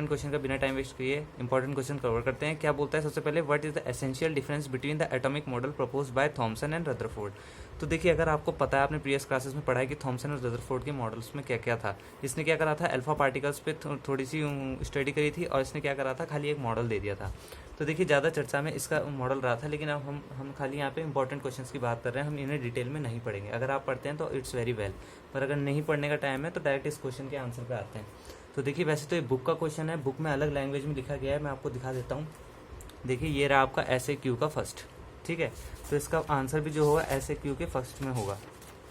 Question का बिना time waste किए इंपॉर्टेंट क्वेश्चन कवर करते हैं। क्या बोलता है सबसे पहले, what is the essential difference between the atomic model proposed by Thomson and Rutherford. तो देखिए, अगर आपको पता है, आपने प्रीवियस क्लासेस में पढ़ा है कि थॉमसन और रदरफोर्ड के मॉडल्स में क्या क्या था। इसने क्या करा था, अल्फा पार्टिकल्स पे थोड़ी सी स्टडी करी थी और इसने क्या करा था, खाली एक मॉडल दे दिया था। तो देखिए, ज़्यादा चर्चा में इसका मॉडल रहा था, लेकिन अब हम खाली यहाँ पे इंपॉर्टेंट क्वेश्चंस की बात कर रहे हैं, हम इन्हें डिटेल में नहीं पढ़ेंगे। अगर आप पढ़ते हैं तो इट्स वेरी वेल, पर अगर नहीं पढ़ने का टाइम है तो डायरेक्ट इस क्वेश्चन के आंसर पे आते हैं। तो देखिए, वैसे तो ये बुक का क्वेश्चन है, बुक में अलग लैंग्वेज में लिखा गया है, मैं आपको दिखा देता हूँ। देखिए, ये रहा आपका SAQ का फर्स्ट, ठीक है। तो इसका आंसर भी जो होगा SAQ के फर्स्ट में होगा।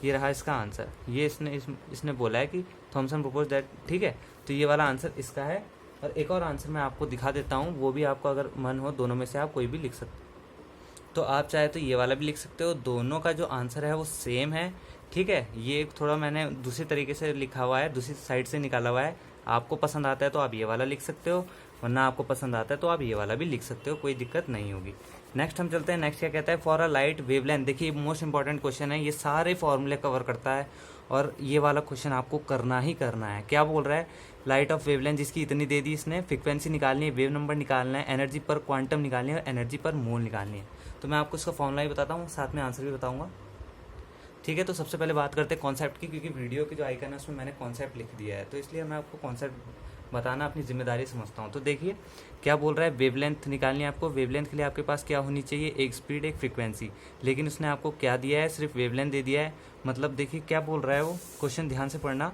ये रहा इसका आंसर, ये इसने बोला है कि थॉमसन प्रपोज दैट, ठीक है। तो ये वाला आंसर इसका है। और एक और आंसर मैं आपको दिखा देता हूँ, वो भी आपको अगर मन हो, दोनों में से आप कोई भी लिख सकते हो। तो आप चाहे तो ये वाला भी लिख सकते हो, दोनों का जो आंसर है वो सेम है, ठीक है। ये थोड़ा मैंने दूसरी तरीके से लिखा हुआ है, दूसरी साइड से निकाला हुआ है। आपको पसंद आता है तो आप ये वाला लिख सकते हो, वरना आपको पसंद आता है तो आप ये वाला भी लिख सकते हो, कोई दिक्कत नहीं होगी। नेक्स्ट हम चलते हैं। नेक्स्ट क्या कहता है, फॉर अ लाइट वेवलेंथ। देखिए, मोस्ट इंपॉर्टेंट क्वेश्चन है, ये सारे फॉर्मूले कवर करता है और ये वाला क्वेश्चन आपको करना ही करना है। क्या बोल रहा है, लाइट ऑफ वेवलेंथ जिसकी इतनी दे दी इसने, फ्रीक्वेंसी निकालनी है, वेव नंबर निकालना है, एनर्जी पर क्वांटम निकालनी है और एनर्जी पर मोल निकालनी है। तो मैं आपको इसका फॉर्मूला ही बताता हूँ, साथ में आंसर भी बताऊंगा, ठीक है। तो सबसे पहले बात करते हैं कॉन्सेप्ट की, क्योंकि वीडियो की जो आइकन है उसमें मैंने कॉन्सेप्ट लिख दिया है, तो इसलिए मैं आपको कॉन्सेप्ट बताना अपनी जिम्मेदारी समझता हूँ। तो देखिए, क्या बोल रहा है, वेवलेंथ निकालनी है आपको। वेवलेंथ के लिए आपके पास क्या होनी चाहिए, एक स्पीड एक फ्रीक्वेंसी, लेकिन उसने आपको क्या दिया है, सिर्फ वेवलेंथ दे दिया है। मतलब देखिए क्या बोल रहा है वो, क्वेश्चन ध्यान से पढ़ना।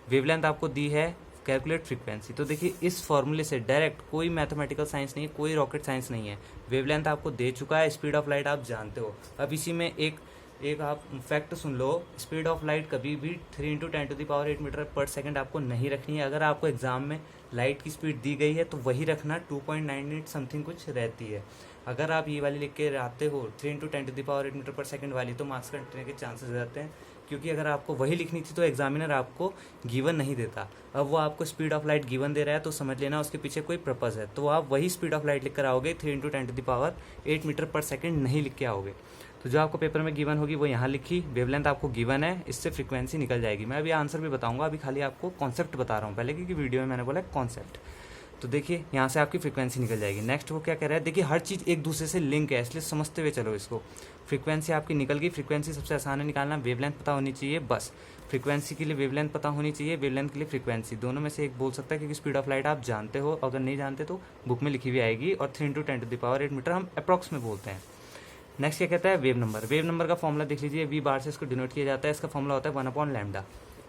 वेवलेंथ आपको दी है, कैलकुलेट फ्रीक्वेंसी। तो देखिए, इस फॉर्मूले से डायरेक्ट कोई मैथमेटिकल साइंस नहीं है, कोई रॉकेट साइंस नहीं है। वेवलेंथ आपको दे चुका है, स्पीड ऑफ लाइट आप जानते हो। अब इसी में एक आप fact soon low, speed of light कभी भी 3 × 10⁸ मीटर पर सेकंड आपको नहीं रखनी है। अगर आपको एग्जाम में लाइट की स्पीड दी गई है तो वही रखना, 2.98 समथिंग कुछ रहती है। अगर आप ये वाली लिख के आते हो 3 × 10⁸ मीटर पर सेकंड वाली, तो मार्क्स कटने के चांसेस रहते हैं, क्योंकि अगर आपको वही लिखनी थी तो एग्जामिनर आपको गिवन नहीं देता। अब वो आपको स्पीड ऑफ लाइट गिवन दे रहा है, तो समझ लेना उसके पीछे कोई पर्पज़ है। तो आप वही स्पीड ऑफ लाइट लिख कर आओगे, 3 × 10⁸ मीटर पर सेकंड नहीं लिख के आओगे। तो जो आपको पेपर में गिवन होगी वो यहाँ लिखी, वेवलेंथ आपको गिवन है, इससे फ्रीक्वेंसी निकल जाएगी। मैं अभी आंसर भी बताऊंगा, अभी खाली आपको कॉन्सेप्ट बता रहा हूँ पहले, क्योंकि वीडियो में मैंने बोला कॉन्सेप्ट। तो देखिए, यहाँ से आपकी फ्रीक्वेंसी निकल जाएगी। नेक्स्ट वो क्या कह रहा है, देखिए हर चीज़ एक दूसरे से लिंक है, इसलिए समझते हुए चलो इसको। फ्रीक्वेंसी आपकी निकल गई, फ्रीक्वेंसी सबसे आसान है निकालना, वेवलेंथ पता होनी चाहिए बस। फ्रीक्वेंसी के लिए वेवलेंथ पता होनी चाहिए, वेवलेंथ के लिए फ्रीक्वेंसी, दोनों में से एक बोल सकता है, क्योंकि स्पीड ऑफ लाइट आप जानते हो, अगर नहीं जानते तो बुक में लिखी हुई आएगी। और 3 × 10⁸ मीटर हम अप्रॉक्स में बोलते हैं। नेक्स्ट क्या कहता है, वेव नंबर। वेव नंबर का फॉर्मूला देख लीजिए, वी बार से इसको डिनोट किया जाता है। इसका फॉर्मूला होता है 1/λ,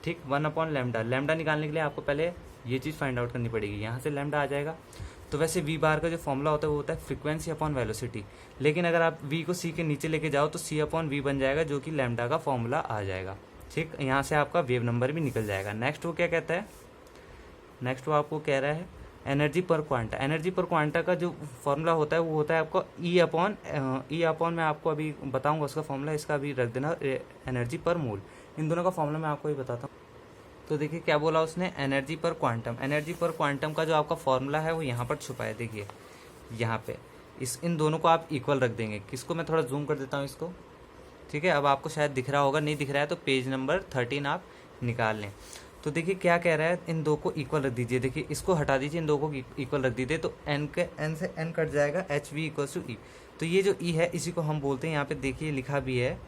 ठीक। 1/λ, लैम्डा निकालने के लिए आपको पहले ये चीज़ फाइंड आउट करनी पड़ेगी, यहाँ से लैम्डा आ जाएगा। तो वैसे वी बार का जो फॉर्मूला होता है वो होता है फ्रीक्वेंसी अपॉन वेलोसिटी, लेकिन अगर आप वी को सी के नीचे लेके जाओ तो C/V बन जाएगा, जो कि लैम्डा का फॉर्मूला आ जाएगा, ठीक। यहाँ से आपका वेव नंबर भी निकल जाएगा। नेक्स्ट वो क्या कहता है, नेक्स्ट वो आपको कह रहा है एनर्जी पर क्वांटा। एनर्जी पर क्वांटा का जो फॉर्मूला होता है वो होता है आपको E/, मैं आपको अभी बताऊंगा उसका फॉर्मूला, इसका अभी रख देना, एनर्जी पर मोल। इन दोनों का फॉर्मूला मैं आपको ही बताता हूँ। तो देखिए क्या बोला उसने, एनर्जी पर क्वांटम। एनर्जी पर क्वांटम का जो आपका फॉर्मूला है वो यहाँ पर छुपा है, देखिए यहाँ पे। इन दोनों को आप इक्वल रख देंगे। किसको, मैं थोड़ा जूम कर देता हूँ इसको, ठीक है। अब आपको शायद दिख रहा होगा, नहीं दिख रहा है तो पेज नंबर 13 आप निकाल लें। तो देखिए क्या कह रहा है, इन दो को इक्वल रख दीजिए। देखिए इसको हटा दीजिए, इन दो को इक्वल रख दीजिए, तो एन से एन कट जाएगा, HV = E। तो ये जो E है इसी को हम बोलते हैं, यहाँ पे देखिए लिखा भी है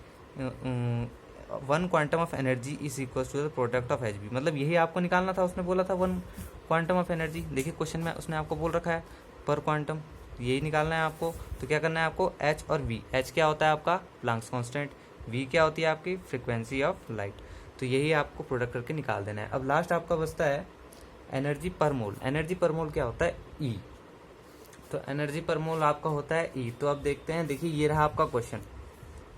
1 quantum of energy is equal to the product of HV। मतलब यही आपको निकालना था, उसने बोला था 1 क्वांटम ऑफ एनर्जी। देखिए क्वेश्चन में उसने आपको बोल रखा है पर क्वांटम, यही निकालना है आपको। तो क्या करना है आपको, H और V। H क्या होता है आपका प्लैंक्स कांस्टेंट, V क्या होती है आपकी फ्रीक्वेंसी ऑफ लाइट। तो यही आपको प्रोडक्ट करके निकाल देना है। अब लास्ट आपका बचता है एनर्जी पर मोल। एनर्जी पर मोल क्या होता है, E। तो एनर्जी पर मोल आपका होता है E। तो अब देखते हैं, देखिए ये रहा आपका क्वेश्चन,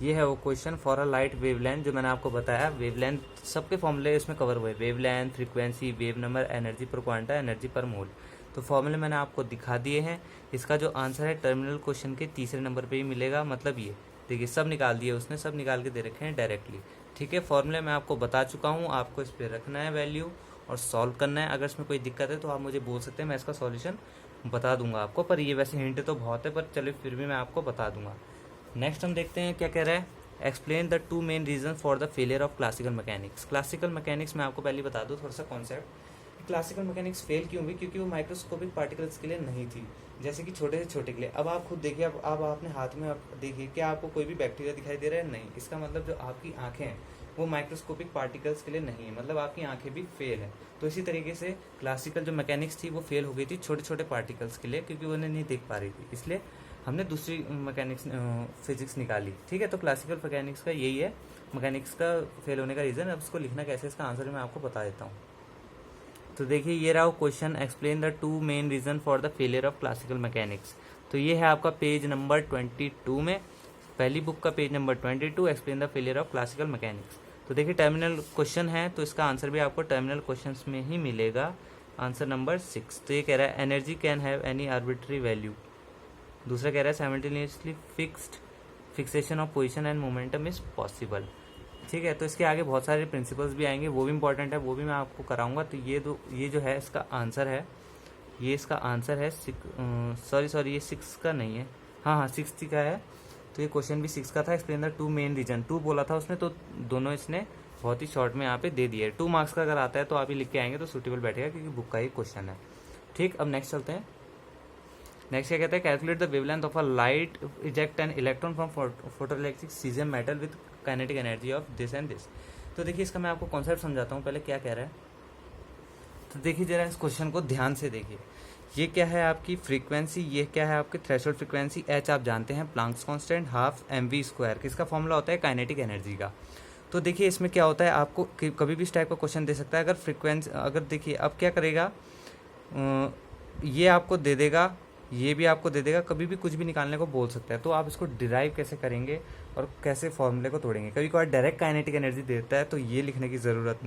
ये है वो question for a light wavelength, जो मैंने आपको बताया। वेवलेंथ सबके फॉर्मूले इसमें कवर हुए, wavelength, frequency, wave number, energy पर क्वांटा, एनर्जी पर मोल। तो फॉर्मूले मैंने आपको दिखा दिए हैं। इसका जो आंसर है टर्मिनल क्वेश्चन के तीसरे नंबर पे ही मिलेगा। मतलब ये देखिए सब निकाल दिए उसने, सब निकाल के दे रखे हैं डायरेक्टली, ठीक है। फॉर्मूले मैं आपको बता चुका हूँ, आपको इस पर रखना है वैल्यू और सॉल्व करना है। अगर इसमें कोई दिक्कत है तो आप मुझे बोल सकते हैं, मैं इसका सॉल्यूशन बता दूंगा आपको। पर ये वैसे हिंट तो बहुत है, पर चलिए फिर भी मैं आपको बता दूंगा। नेक्स्ट हम देखते हैं क्या कह रहा है, explain the 2 main reason for the failure of classical mechanics. Classical mechanics में आपको पहले बता दूँ थोड़ा सा कॉन्सेप्ट। क्लासिकल मैकेनिक्स फेल क्यों हुई, क्योंकि वो माइक्रोस्कोपिक पार्टिकल्स के लिए नहीं थी, जैसे कि छोटे से छोटे के लिए। अब आप खुद देखिए, अब आपने हाथ में आप देखिए, क्या आपको कोई भी बैक्टीरिया दिखाई दे रहा है? नहीं। इसका मतलब जो आपकी आंखें हैं वो माइक्रोस्कोपिक पार्टिकल्स के लिए नहीं है, मतलब आपकी आंखें भी फेल है। तो इसी तरीके से क्लासिकल जो मैकेनिक्स थी वो फेल हो गई थी छोटे छोटे पार्टिकल्स के लिए, क्योंकि वो उन्हें नहीं देख पा रही थी, इसलिए हमने दूसरी मैकेनिक्स फिजिक्स निकाली। ठीक है, तो क्लासिकल मैकेनिक्स का यही है मैकेनिक्स का फेल होने का रीज़न। अब इसको लिखना कैसे, इसका आंसर मैं आपको बता देता हूँ। तो देखिए ये रहा question, explain the 2 main reason for the failure of classical mechanics. तो ये है आपका पेज नंबर 22 में, पहली बुक का page number 22, explain the failure of classical mechanics. तो देखिए टर्मिनल क्वेश्चन है, तो इसका आंसर भी आपको टर्मिनल क्वेश्चन में ही मिलेगा, आंसर नंबर 6। तो ये कह रहा है energy can have any arbitrary value. दूसरा कह रहा है simultaneously fixation of position and momentum is possible. ठीक है, तो इसके आगे बहुत सारे प्रिंसिपल्स भी आएंगे, वो भी इंपॉर्टेंट है, वो भी मैं आपको कराऊंगा। तो ये जो है इसका आंसर है, ये इसका आंसर है सॉरी ये 6 का नहीं है, हाँ 6 का है। तो ये क्वेश्चन भी 6 का था, एक्सप्लेन द 2 मेन रीजन। 2 बोला था उसने, तो दोनों इसने बहुत ही शॉर्ट में यहाँ पे दे दिया है। 2 मार्क्स का अगर आता है तो आप ही लिख के आएंगे तो सूटेबल बैठेगा, क्योंकि बुक का ही क्वेश्चन है। ठीक, अब नेक्स्ट चलते हैं। नेक्स्ट क्या कहते हैं, calculate the wavelength of a light eject an electron from photoelectric caesium metal with kinetic energy of this and this. तो देखिए इसका मैं आपको कॉन्सेप्ट समझाता हूँ, पहले क्या कह रहा है। तो देखिए जरा इस क्वेश्चन को ध्यान से देखिए, ये क्या है आपकी फ्रीक्वेंसी, ये क्या है आपकी थ्रेशोल्ड फ्रीक्वेंसी। एच आप जानते हैं प्लांक्स कांस्टेंट हाफ mv², किसका फॉर्मूला होता है, काइनेटिक एनर्जी का। तो देखिए इसमें क्या होता है, आपको कभी भी इस टाइप का क्वेश्चन दे सकता है। अगर फ्रीक्वेंसी, अगर देखिए अब क्या करेगा, ये आपको दे देगा, ये भी आपको दे देगा, कभी भी कुछ भी निकालने को बोल सकता है। तो आप इसको डिराइव कैसे करेंगे और कैसे फॉर्मूले को तोड़ेंगे। कभी कभार डायरेक्ट काइनेटिक एनर्जी देता है तो ये लिखने की ज़रूरत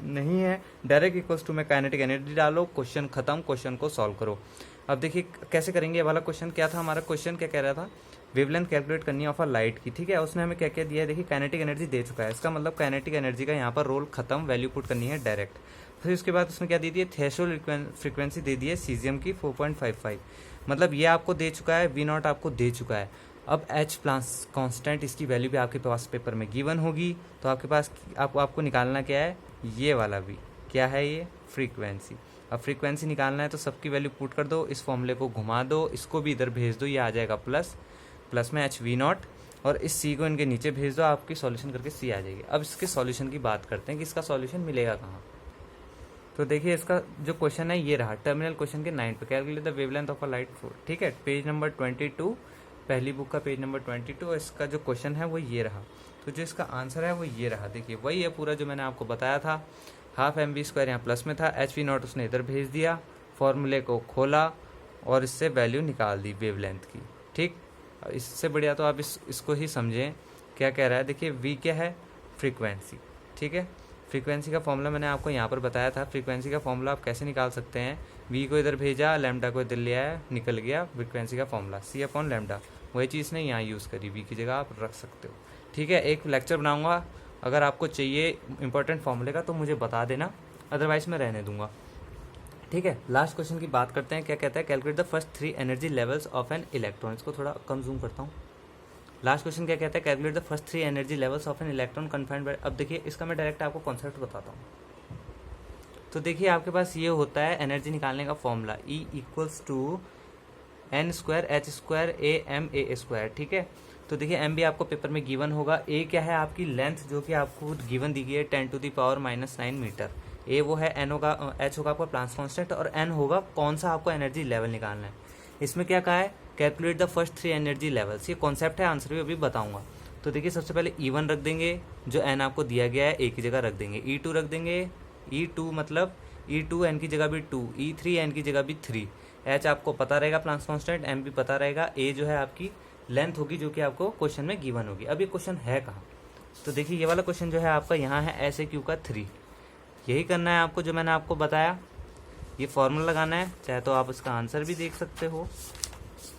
नहीं है, डायरेक्ट इक्वल्स टू में काइनेटिक एनर्जी डालो, क्वेश्चन खत्म, क्वेश्चन को सॉल्व करो। अब देखिए कैसे करेंगे। ये वाला क्वेश्चन क्या था, हमारा क्वेश्चन क्या कह रहा था, वेवलेंथ कैलकुलेट करनी है ऑफ अ लाइट की। ठीक है, उसने हमें क्या क्या दिया है, देखिए काइनेटिक एनर्जी दे चुका है, इसका मतलब काइनेटिक एनर्जी का यहाँ पर रोल खत्म, वैल्यू पुट करनी है डायरेक्ट। फिर उसके बाद उसने क्या दे दी है, थ्रेशोल्ड फ्रीक्वेंसी दे दी है सीजियम की 4.55, मतलब ये आपको दे चुका है, V0 आपको दे चुका है। अब H प्लांक्स कांस्टेंट, इसकी वैल्यू भी आपके पास पेपर में गिवन होगी, तो आपके पास आपको निकालना क्या है, ये वाला भी क्या है, ये फ्रीक्वेंसी। अब फ्रीक्वेंसी निकालना है तो सबकी वैल्यू पुट कर दो, इस फॉर्मूले को घुमा दो, इसको भी इधर भेज दो, ये आ जाएगा प्लस में H V0, और इस C को इनके नीचे भेज दो, आपकी सॉल्यूशन करके C आ जाएगी। अब इसके सॉल्यूशन की बात करते हैं कि इसका सॉल्यूशन मिलेगा कहाँ। तो देखिए इसका जो क्वेश्चन है ये रहा, टर्मिनल क्वेश्चन के 9 पे, calculate the wavelength of a light. ठीक है, पेज नंबर 22, पहली बुक का पेज नंबर 22, इसका जो क्वेश्चन है वो ये रहा। तो जो इसका आंसर है वो ये रहा, देखिए वही है पूरा जो मैंने आपको बताया था। हाफ mv² यहाँ प्लस में था, HV0 उसने इधर भेज दिया, फॉर्मूले को खोला और इससे वैल्यू निकाल दी वेवलेंथ की। ठीक, इससे बढ़िया तो आप इसको ही समझें क्या कह रहा है। देखिए v क्या है, फ्रीक्वेंसी। ठीक है, फ्रीक्वेंसी का फॉर्मूला मैंने आपको यहाँ पर बताया था। फ्रीक्वेंसी का फॉर्मूला आप कैसे निकाल सकते हैं, v को इधर भेजा, लैम्डा को इधर ले आया, निकल गया फ्रीक्वेंसी का फॉर्मूला C/λ। वही चीज़ ने यहाँ यूज़ करी, v की जगह आप रख सकते हो। ठीक है, एक लेक्चर बनाऊंगा, अगर आपको चाहिए इंपॉर्टेंट फॉर्मूले का तो मुझे बता देना, अदरवाइज मैं रहने दूंगा। ठीक है, लास्ट क्वेश्चन की बात करते हैं। क्या कहता है, calculate the first 3 energy levels of an electron. इसको थोड़ा कम जूम करता हूँ। लास्ट क्वेश्चन क्या कहता है, calculate the first 3 energy levels of an electron confined by. अब देखिए इसका मैं डायरेक्ट आपको कॉन्सेप्ट बताता हूँ। तो देखिए आपके पास ये होता है एनर्जी निकालने का formula, E = n² h² a m a²। ठीक है, तो देखिए m भी आपको पेपर में गिवन होगा। a क्या है, आपकी लेंथ जो कि आपको गिवन दी गई है 10⁻⁻⁹ मीटर। a वो है, n होगा, h होगा आपका प्लांक्स कांस्टेंट, और n होगा कौन सा आपको एनर्जी लेवल निकालना है। इसमें क्या कहा है, calculate the first 3 energy levels. ये कॉन्सेप्ट है, आंसर भी अभी बताऊंगा। तो देखिए सबसे पहले E1 रख देंगे, जो n आपको दिया गया है a की जगह रख देंगे। E2 रख देंगे, E2 मतलब E2 n की जगह भी 2, E3 n की जगह भी 3। h आपको पता रहेगा प्लांक्स कांस्टेंट, m भी पता रहेगा, a जो है आपकी लेंथ होगी जो कि आपको क्वेश्चन में गिवन होगी। अब ये क्वेश्चन है कहाँ, तो देखिए ये वाला क्वेश्चन जो है आपका यहाँ है SAQ का 3। यही करना है आपको जो मैंने आपको बताया, ये फॉर्मूला लगाना है, चाहे तो आप इसका आंसर भी देख सकते हो।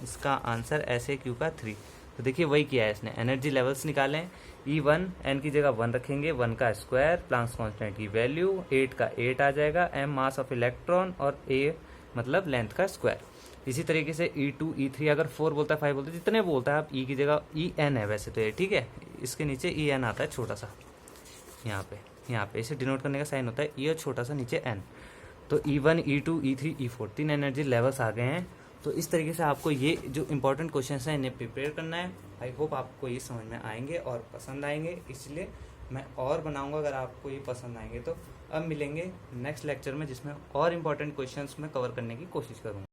इसका आंसर SAQ का 3। तो देखिए वही किया है इसने, एनर्जी लेवल्स निकालें। E1 n की जगह 1 रखेंगे, 1 का स्क्वायर, प्लांक्स कांस्टेंट की वैल्यू 8 का 8 आ जाएगा, m मास ऑफ इलेक्ट्रॉन, और a मतलब लेंथ का स्क्वायर। इसी तरीके से E2 E3 अगर 4 बोलता है 5 बोलता है, जितने बोलता है आप E की जगह EN है वैसे तो ये। ठीक है, इसके नीचे EN आता है छोटा सा, यहाँ पे इसे डिनोट करने का साइन होता है E और छोटा सा नीचे N। तो E1, E2, E3, E4 तीन एनर्जी लेवल्स आ गए हैं। तो इस तरीके से आपको ये जो इंपॉर्टेंट क्वेश्चन हैं इन्हें प्रिपेयर करना है। आई होप आपको ये समझ में आएंगे और पसंद आएंगे, इसलिए मैं और बनाऊंगा अगर आपको ये पसंद आएंगे तो। अब मिलेंगे नेक्स्ट लेक्चर में जिसमें और इम्पॉर्टेंट क्वेश्चंस मैं कवर करने की कोशिश करूँगा।